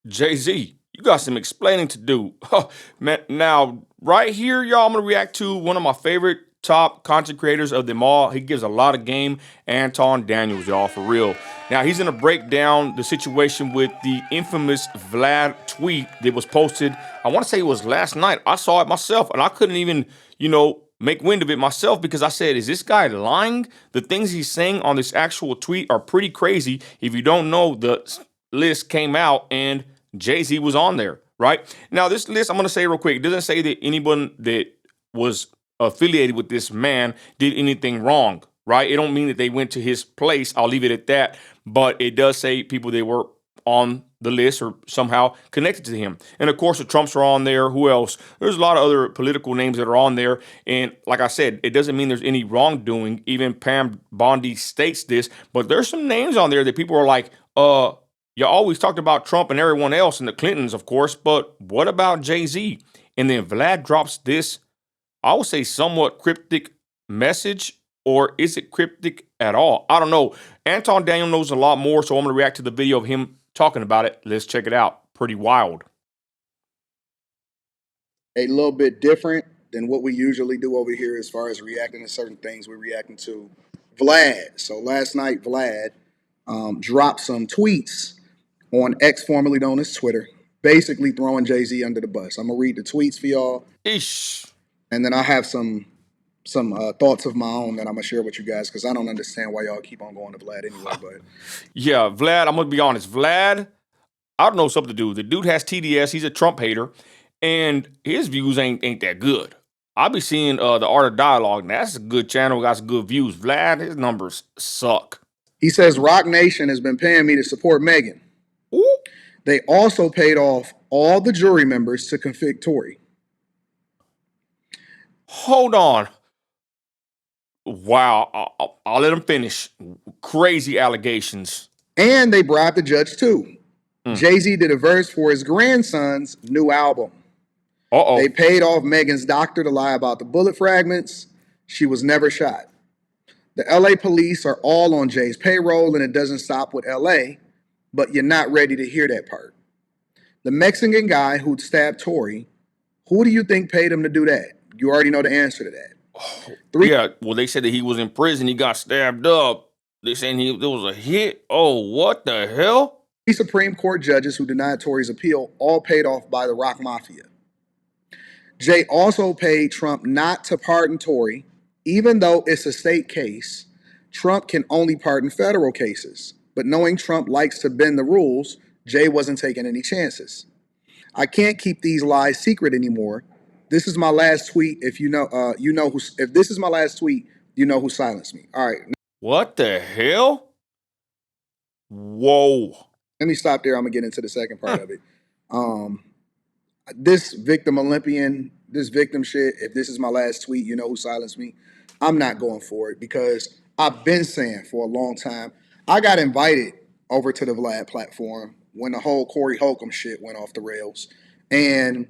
Jay-Z, you got some explaining to do. Man, now, right here, y'all, I'm going to react to one of my favorite top content creators of them all. He gives a lot of game, Anton Daniels, y'all, for real. Now, he's going to break down the situation with the infamous Vlad tweet that was posted. I want to say it was last night. I saw it myself, and I couldn't even, make wind of it myself because I said, is this guy lying? The things he's saying on this actual tweet are pretty crazy. If you don't know, the list came out and Jay-Z was on there, right? Now, this list, I'm going to say real quick, it doesn't say that anyone that was affiliated with this man did anything wrong, right? It don't mean that they went to his place. I'll leave it at that. But it does say people that were on the list or somehow connected to him. And of course, the Trumps are on there. Who else? There's a lot of other political names that are on there. And like I said, it doesn't mean there's any wrongdoing. Even Pam Bondi states this, but there's some names on there that people are like, you always talked about Trump and everyone else and the Clintons, of course, but what about Jay-Z? And then Vlad drops this, I would say, somewhat cryptic message, or is it cryptic at all? I don't know. Anton Daniel knows a lot more, so I'm going to react to the video of him talking about it. Let's check it out. Pretty wild. A little bit different than what we usually do over here as far as reacting to certain things. We're reacting to Vlad. So last night, Vlad dropped some tweets on X, formerly known as Twitter, basically throwing Jay Z under the bus. I'm gonna read the tweets for y'all, Ish. and then I have some thoughts of my own that I'm gonna share with you guys because I don't understand why y'all keep on going to Vlad anyway. But Yeah, Vlad, I'm going to be honest. Vlad, I don't know something to do. The dude has TDS. He's a Trump hater, and his views ain't that good. I be seeing the Art of Dialogue. And that's a good channel. Got some good views. Vlad, his numbers suck. he says Rock Nation has been paying me to support Megan. Ooh. They also paid off all the jury members to convict Tory. Hold on. Wow. I'll let him finish. Crazy allegations. And they bribed the judge too. Mm. Jay Z did a verse for his grandson's new album. Uh-oh. They paid off Megan's doctor to lie about the bullet fragments. She was never shot. The LA police are all on Jay's payroll, and it doesn't stop with LA, but you're not ready to hear that part. The Mexican guy who'd stabbed Tory, who do you think paid him to do that? You already know the answer to that. Yeah, well, they said that he was in prison. He got stabbed up. They saying there was a hit. Oh, what the hell? Three Supreme Court judges who denied Tory's appeal, all paid off by the Rock Mafia. Jay also paid Trump not to pardon Tory, even though it's a state case. Trump can only pardon federal cases. But knowing Trump likes to bend the rules, Jay wasn't taking any chances. I can't keep these lies secret anymore. This is my last tweet. If you know who. If this is my last tweet, you know who silenced me. All right, What the hell? Whoa. let me stop there. I'm gonna get into the second part of it. Um, this victim Olympian, this victim shit. If this is my last tweet, you know who silenced me. I'm not going for it because I've been saying for a long time. I got invited over to the Vlad platform when the whole Corey Holcomb shit went off the rails, and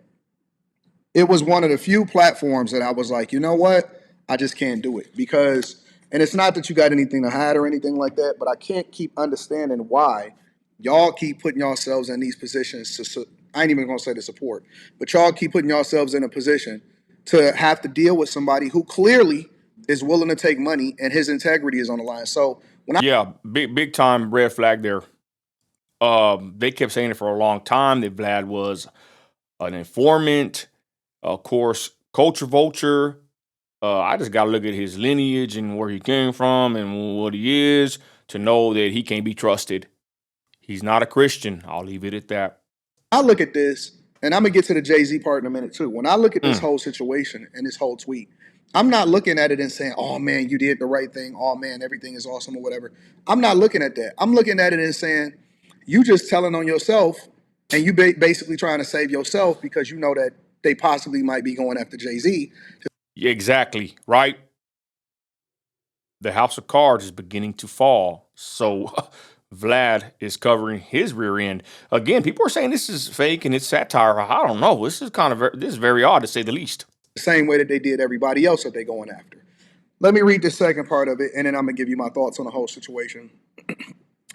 it was one of the few platforms that I was like, you know what? I just can't do it because, and it's not that you got anything to hide or anything like that, but I can't keep understanding why y'all keep putting yourselves in these positions to, I ain't even gonna say to support, but y'all keep putting yourselves in a position to have to deal with somebody who clearly is willing to take money and his integrity is on the line. So when I Yeah, big time red flag there. They kept saying it for a long time that Vlad was an informant, of course, culture vulture. I just got to look at his lineage and where he came from and what he is to know that he can't be trusted. He's not a Christian. I'll leave it at that. I look at this, and I'm gonna get to the Jay-Z part in a minute too. When I look at this Mm. whole situation and this whole tweet, I'm not looking at it and saying, "Oh man, you did the right thing. Oh man, everything is awesome" or whatever. I'm not looking at that. I'm looking at it and saying, "You just telling on yourself, and you basically trying to save yourself because you know that they possibly might be going after Jay-Z." Yeah, exactly. Right. The house of cards is beginning to fall. So Vlad is covering his rear end. Again, people are saying this is fake and it's satire. I don't know. This is this is very odd to say the least. The same way that they did everybody else that they going after. Let me read the second part of it, and then I'm gonna give you my thoughts on the whole situation.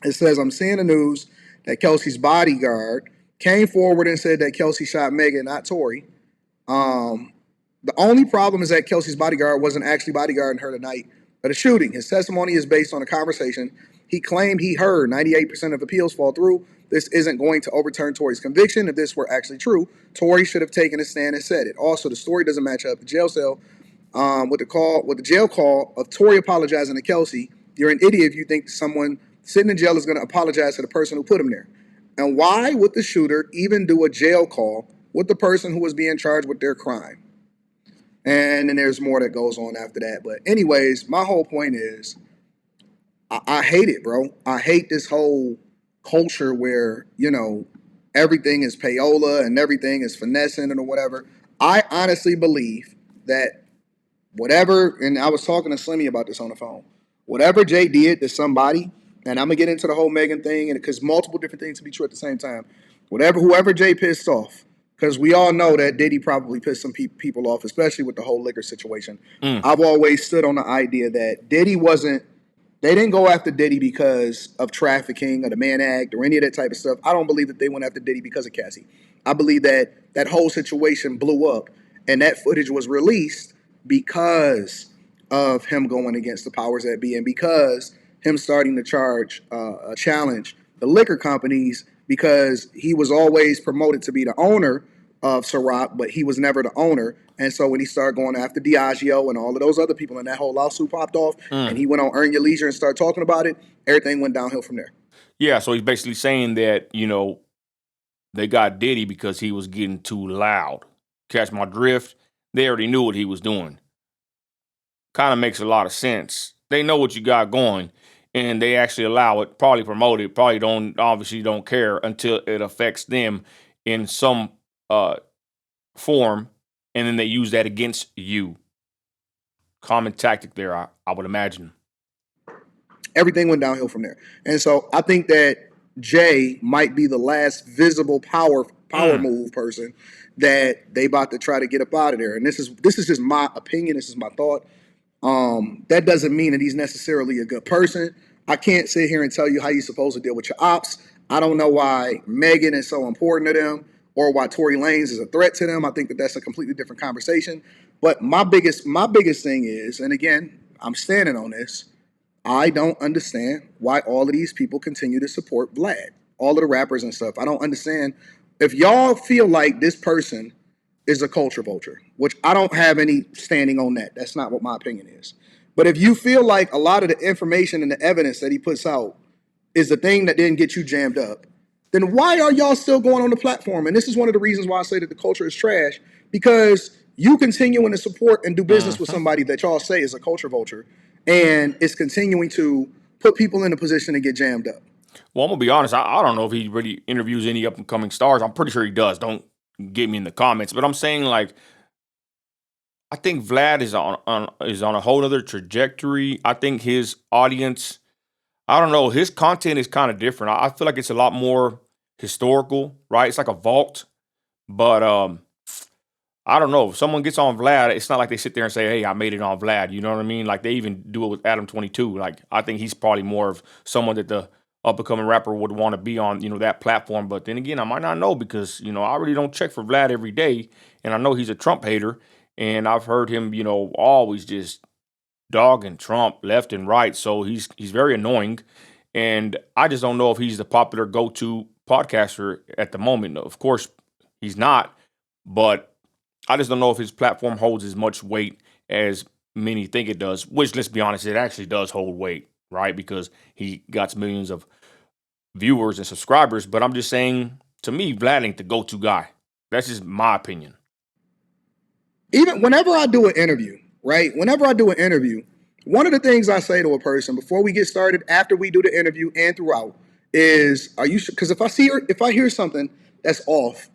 It says, I'm seeing the news that Kelsey's bodyguard came forward and said that Kelsey shot Megan, not Tory. The only problem is that Kelsey's bodyguard wasn't actually bodyguarding her the night of the shooting. His testimony is based on a conversation he claimed he heard. 98% of appeals fall through. This isn't going to overturn Tory's conviction. If this were actually true, Tory should have taken a stand and said it. Also, the story doesn't match up. The jail cell with the jail call of Tory apologizing to Kelsey. You're an idiot if you think someone sitting in jail is going to apologize to the person who put him there. And why would the shooter even do a jail call with the person who was being charged with their crime? And then there's more that goes on after that. But anyways, my whole point is I hate it, bro. I hate this whole culture where, everything is payola and everything is finessing and or whatever. I honestly believe that whatever, and I was talking to Slimmy about this on the phone, whatever Jay did to somebody, and I'm going to get into the whole Megan thing, and because multiple different things can be true at the same time, whoever Jay pissed off, because we all know that Diddy probably pissed some people off, especially with the whole liquor situation. I've always stood on the idea that they didn't go after Diddy because of trafficking or the Mann Act or any of that type of stuff. I don't believe that they went after Diddy because of Cassie. I believe that that whole situation blew up and that footage was released because of him going against the powers that be and because him starting to challenge the liquor companies because he was always promoted to be the owner of Ciroc, but he was never the owner. And so when he started going after Diageo and all of those other people and that whole lawsuit popped off and he went on Earn Your Leisure and started talking about it, everything went downhill from there. Yeah, so he's basically saying that, they got Diddy because he was getting too loud. Catch my drift? They already knew what he was doing. Kind of makes a lot of sense. They know what you got going, and they actually allow it, probably promote it, probably obviously don't care until it affects them in some form, and then they use that against you. Common tactic there, I would imagine. Everything went downhill from there. And so I think that Jay might be the last visible power move person that they about to try to get up out of there. And this is just my opinion. This is my thought. That doesn't mean that he's necessarily a good person. I can't sit here and tell you how you're supposed to deal with your ops. I don't know why Megan is so important to them or why Tory Lanez is a threat to them. I think that that's a completely different conversation. But my biggest thing is, and again, I'm standing on this, I don't understand why all of these people continue to support Vlad, all of the rappers and stuff. I don't understand. If y'all feel like this person is a culture vulture, which I don't have any standing on that. That's not what my opinion is. But if you feel like a lot of the information and the evidence that he puts out is the thing that didn't get you jammed up, then why are y'all still going on the platform? And this is one of the reasons why I say that the culture is trash, because you continuing to support and do business with somebody that y'all say is a culture vulture and is continuing to put people in a position to get jammed up. Well, I'm going to be honest. I don't know if he really interviews any up-and-coming stars. I'm pretty sure he does. Don't get me in the comments. But I'm saying, I think Vlad is on a whole other trajectory. I think his audience, I don't know, his content is kind of different. I feel like it's a lot more historical, right? It's like a vault. But I don't know. If someone gets on Vlad, it's not like they sit there and say, hey, I made it on Vlad. You know what I mean? Like, they even do it with Adam 22. Like, I think he's probably more of someone that the up-and-coming rapper would want to be on, that platform. But then again, I might not know because, I really don't check for Vlad every day. And I know he's a Trump hater. And I've heard him, always just dogging Trump left and right. So he's very annoying. And I just don't know if he's the popular go-to podcaster at the moment. Of course, he's not. But I just don't know if his platform holds as much weight as many think it does. Which, let's be honest, it actually does hold weight, right? Because he got millions of viewers and subscribers. But I'm just saying, to me, Vlad ain't the go-to guy. That's just my opinion. Even whenever I do an interview, right? Whenever I do an interview, one of the things I say to a person before we get started, after we do the interview, and throughout is, "Are you sure?" Because if I hear something that's off,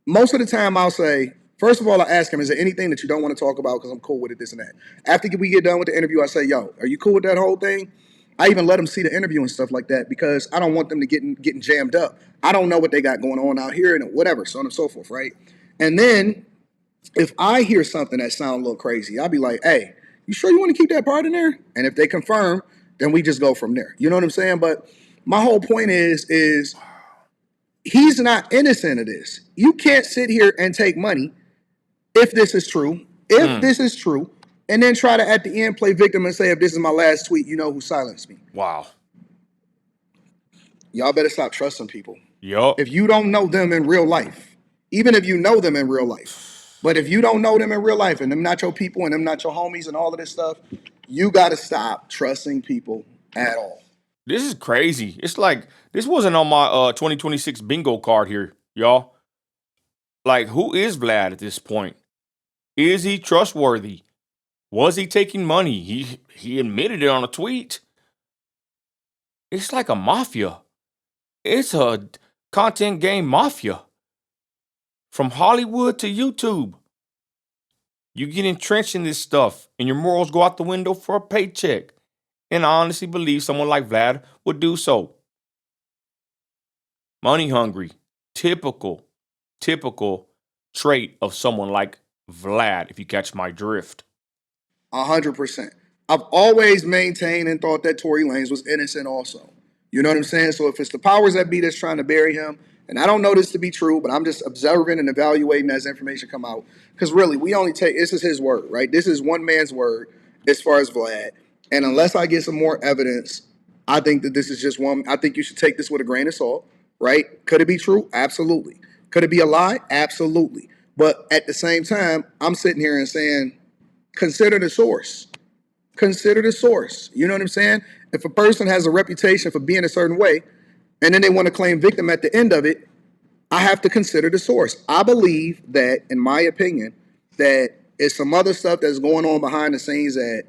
most of the time I'll say, first of all, I ask him, "Is there anything that you don't want to talk about? Because I'm cool with it, this and that." After we get done with the interview, I say, "Yo, are you cool with that whole thing?" I even let them see the interview and stuff like that because I don't want them to getting jammed up. I don't know what they got going on out here and whatever, so on and so forth, right? And then if I hear something that sounds a little crazy, I'll be like, "Hey, you sure you want to keep that part in there?" And if they confirm, then we just go from there. You know what I'm saying? But my whole point is He's not innocent of this. You can't sit here and take money if this is true, and then try to at the end play victim and say, if this is my last tweet, you know who silenced me. Wow. Y'all better stop trusting people. Yup. If you don't know them in real life, even if you know them in real life, but if you don't know them in real life and them not your people and them not your homies and all of this stuff, you got to stop trusting people at all. This is crazy. It's like this wasn't on my 2026 bingo card here, y'all. Like, who is Vlad at this point? Is he trustworthy? Was he taking money? He admitted it on a tweet. It's like a mafia. It's a content game mafia. From Hollywood to YouTube. You get entrenched in this stuff and your morals go out the window for a paycheck. And I honestly believe someone like Vlad would do so. Money hungry. Typical trait of someone like Vlad, if you catch my drift. 100%. I've always maintained and thought that Tory Lanez was innocent also. You know what I'm saying? So if it's the powers that be that's trying to bury him, and I don't know this to be true, but I'm just observing and evaluating as information come out. Because really, we only take, this is his word, right? This is one man's word as far as Vlad. And unless I get some more evidence, I think that this is just one. I think you should take this with a grain of salt, right? Could it be true? Absolutely. Could it be a lie? Absolutely. But at the same time, I'm sitting here and saying, consider the source. Consider the source. You know what I'm saying? If a person has a reputation for being a certain way, and then they want to claim victim at the end of it, I have to consider the source. I believe that, in my opinion, that it's some other stuff that's going on behind the scenes that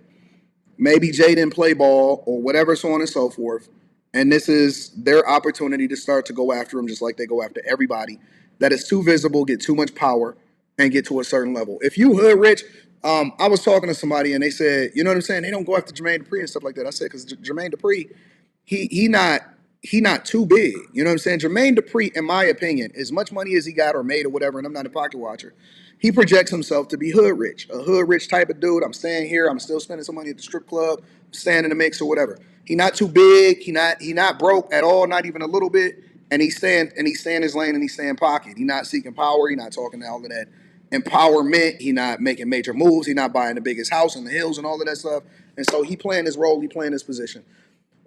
maybe Jay didn't play ball or whatever, so on and so forth. And this is their opportunity to start to go after him just like they go after everybody that is too visible, get too much power, and get to a certain level. If you hood rich, I was talking to somebody and they said, you know what I'm saying? They don't go after Jermaine Dupri and stuff like that. I said, because Jermaine Dupri, he not too big. You know what I'm saying? Jermaine Dupri, in my opinion, as much money as he got or made or whatever, and I'm not a pocket watcher, he projects himself to be hood rich, a hood rich type of dude. I'm staying here. I'm still spending some money at the strip club, staying in the mix or whatever. He not too big. He not broke at all, not even a little bit. And he's staying his lane and he's staying pocket. He not seeking power. He not talking all of that empowerment. He not making major moves. He not buying the biggest house in the hills and all of that stuff. And so he playing his role. He playing his position.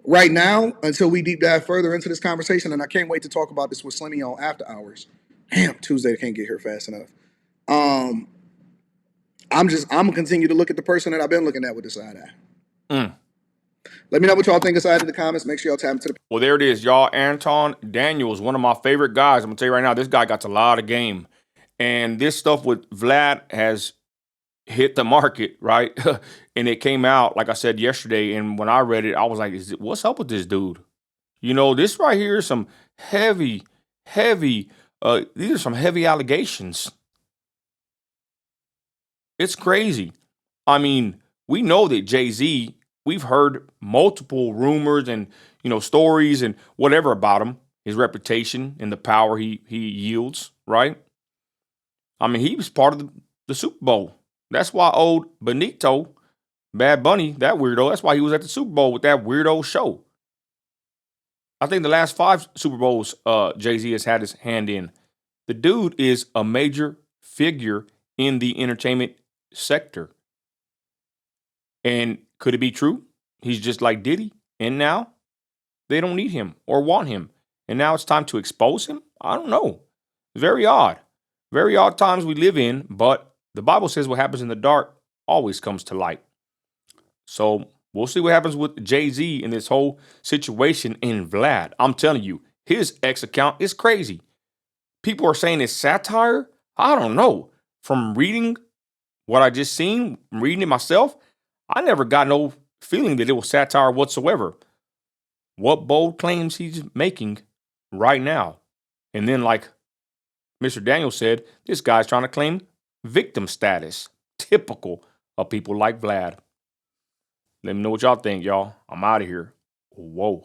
Right now, until we deep dive further into this conversation, and I can't wait to talk about this with Slimmy on After Hours. Damn, Tuesday can't get here fast enough. I'm gonna continue to look at the person that I've been looking at with the side eye. Let me know what y'all think inside in the comments. Make sure y'all tap into the. Well, there it is, y'all. Anton Daniels, one of my favorite guys. I'm gonna tell you right now, this guy got a lot of game, and this stuff with Vlad has hit the market, right? And it came out, like I said yesterday, and when I read it, I was like, what's up with this dude? You know, this right here is some heavy, these are some heavy allegations. It's crazy. I mean, we know that Jay-Z, we've heard multiple rumors and, stories and whatever about him, his reputation and the power he yields, right? I mean, he was part of the Super Bowl. That's why old Benito, Bad Bunny, that weirdo, that's why he was at the Super Bowl with that weirdo show. I think the last 5 Super Bowls Jay-Z has had his hand in. The dude is a major figure in the entertainment sector. And could it be true? He's just like Diddy. And now they don't need him or want him. And now it's time to expose him? I don't know. Very odd. Very odd times we live in, but the Bible says what happens in the dark always comes to light. So we'll see what happens with Jay-Z in this whole situation in Vlad. I'm telling you, his X account is crazy. People are saying it's satire. I don't know. From reading what I just seen, reading it myself, I never got no feeling that it was satire whatsoever. What bold claims he's making right now. And then, like Mr. Daniels said, this guy's trying to claim victim status. Typical of people like Vlad. Let me know what y'all think, y'all. I'm out of here. Whoa.